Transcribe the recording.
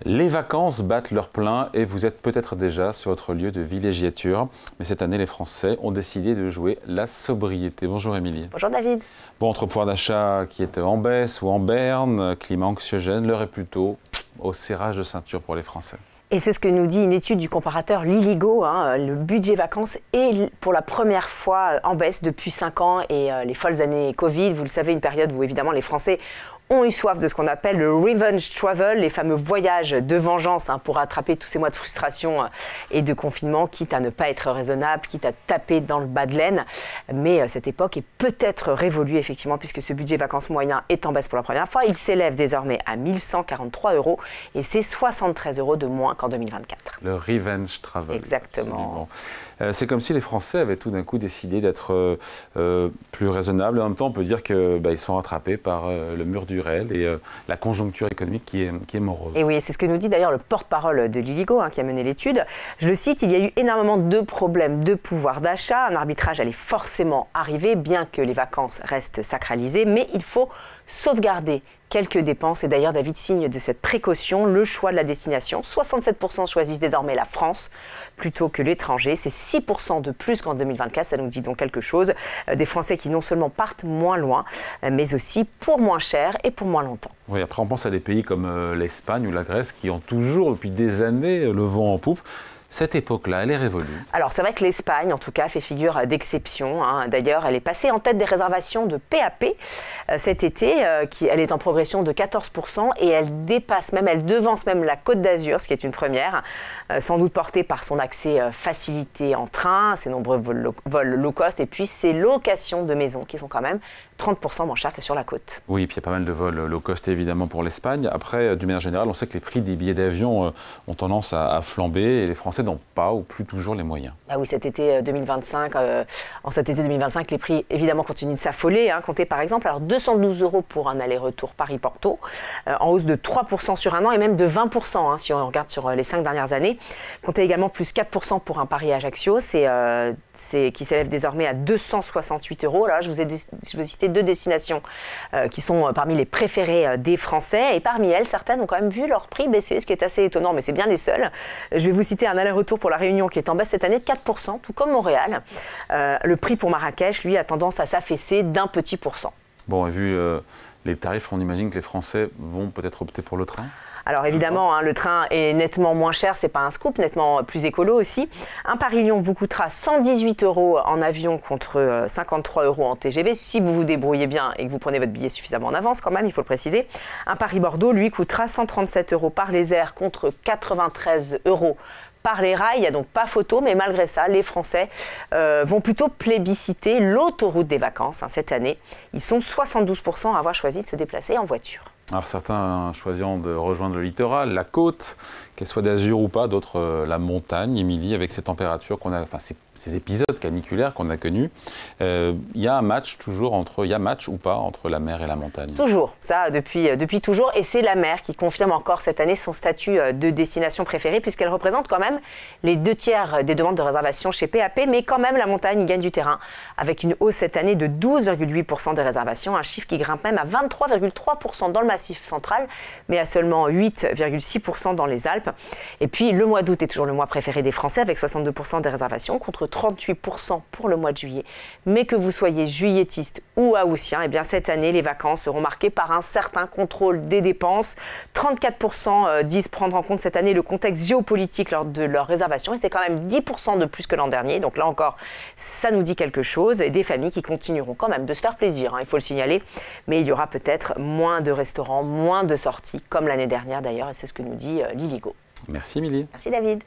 Les vacances battent leur plein et vous êtes peut-être déjà sur votre lieu de villégiature. Mais cette année, les Français ont décidé de jouer la sobriété. Bonjour Émilie. Bonjour David. Bon, entre pouvoir d'achat qui est en baisse ou en berne, climat anxiogène, l'heure est plutôt au serrage de ceinture pour les Français. Et c'est ce que nous dit une étude du comparateur Liligo. Le budget vacances est pour la première fois en baisse depuis 5 ans et les folles années Covid, vous le savez, une période où évidemment les Français ont eu soif de ce qu'on appelle le revenge travel, les fameux voyages de vengeance pour rattraper tous ces mois de frustration et de confinement, quitte à ne pas être raisonnable, quitte à taper dans le bas de laine. Mais cette époque est peut-être révolue effectivement puisque ce budget vacances moyen est en baisse pour la première fois. Il s'élève désormais à 1 143 € et c'est 73 € de moins qu'en 2024. Le revenge travel. Exactement. C'est comme si les Français avaient tout d'un coup décidé d'être plus raisonnables. En même temps, on peut dire qu'ils sont rattrapés par le mur du réel et la conjoncture économique qui est morose. Et oui, c'est ce que nous dit d'ailleurs le porte-parole de Liligo qui a mené l'étude. Je le cite, il y a eu énormément de problèmes de pouvoir d'achat. Un arbitrage allait forcément arriver, bien que les vacances restent sacralisées, mais il faut sauvegarder quelques dépenses. Et d'ailleurs, David signe de cette précaution le choix de la destination. 67% choisissent désormais la France plutôt que l'étranger. C'est 6% de plus qu'en 2024. Ça nous dit donc quelque chose. Des Français qui non seulement partent moins loin, mais aussi pour moins cher et pour moins longtemps. Oui, après on pense à des pays comme l'Espagne ou la Grèce qui ont toujours depuis des années le vent en poupe. Cette époque-là, elle est révolue. Alors c'est vrai que l'Espagne, en tout cas, fait figure d'exception. D'ailleurs, elle est passée en tête des réservations de PAP cet été. Elle est en progression de 14% et elle devance même la Côte d'Azur, ce qui est une première, sans doute portée par son accès facilité en train, ses nombreux vols low cost et puis ses locations de maisons qui sont quand même 30% moins chères que sur la côte. Oui, et puis il y a pas mal de vols low cost évidemment pour l'Espagne. Après, d'une manière générale, on sait que les prix des billets d'avion ont tendance à flamber et les Français n'ont pas ou plus toujours les moyens. Ah oui, cet été 2025, les prix évidemment continuent de s'affoler. Comptez par exemple 212 € pour un aller-retour Paris-Porto, en hausse de 3% sur un an et même de 20% si on regarde sur les 5 dernières années. Comptez également plus 4% pour un Paris-Ajaccio, qui s'élève désormais à 268 €. Là, je vous ai cité 2 destinations qui sont parmi les préférées des Français. Et parmi elles, certaines ont quand même vu leur prix baisser, ce qui est assez étonnant, mais c'est bien les seules. Je vais vous citer un aller-retour pour La Réunion qui est en baisse cette année de 4%, tout comme Montréal. Le prix pour Marrakech, lui, a tendance à s'affaisser d'un petit pourcent. Bon, et vu les tarifs, on imagine que les Français vont peut-être opter pour le train ? Alors évidemment, le train est nettement moins cher, c'est pas un scoop, nettement plus écolo aussi. Un Paris-Lyon vous coûtera 118 € en avion contre 53 € en TGV, si vous vous débrouillez bien et que vous prenez votre billet suffisamment en avance quand même, il faut le préciser. Un Paris-Bordeaux, lui, coûtera 137 € par les airs contre 93 € par les rails. Il n'y a donc pas photo, mais malgré ça, les Français vont plutôt plébisciter l'autoroute des vacances cette année. Ils sont 72% à avoir choisi de se déplacer en voiture. Alors certains choisiront de rejoindre le littoral, la côte, qu'elle soit d'azur ou pas, d'autres la montagne, Émilie, avec ces températures qu'on a, enfin ces épisodes caniculaires qu'on a connus. Il y a un match ou pas entre la mer et la montagne? Toujours, ça depuis toujours, et c'est la mer qui confirme encore cette année son statut de destination préférée puisqu'elle représente quand même les 2/3 des demandes de réservation chez PAP, mais quand même la montagne gagne du terrain avec une hausse cette année de 12,8% des réservations, un chiffre qui grimpe même à 23,3% dans le Massif central, mais à seulement 8,6% dans les Alpes. Et puis le mois d'août est toujours le mois préféré des Français avec 62% des réservations contre 38% pour le mois de juillet. Mais que vous soyez juilletiste ou haussien, eh bien cette année les vacances seront marquées par un certain contrôle des dépenses. 34% disent prendre en compte cette année le contexte géopolitique lors de leur réservation et c'est quand même 10% de plus que l'an dernier. Donc là encore, ça nous dit quelque chose. Et des familles qui continueront quand même de se faire plaisir, il faut le signaler. Mais il y aura peut-être moins de restaurants, moins de sorties, comme l'année dernière d'ailleurs, et c'est ce que nous dit Liligo. Merci Émilie. Merci David.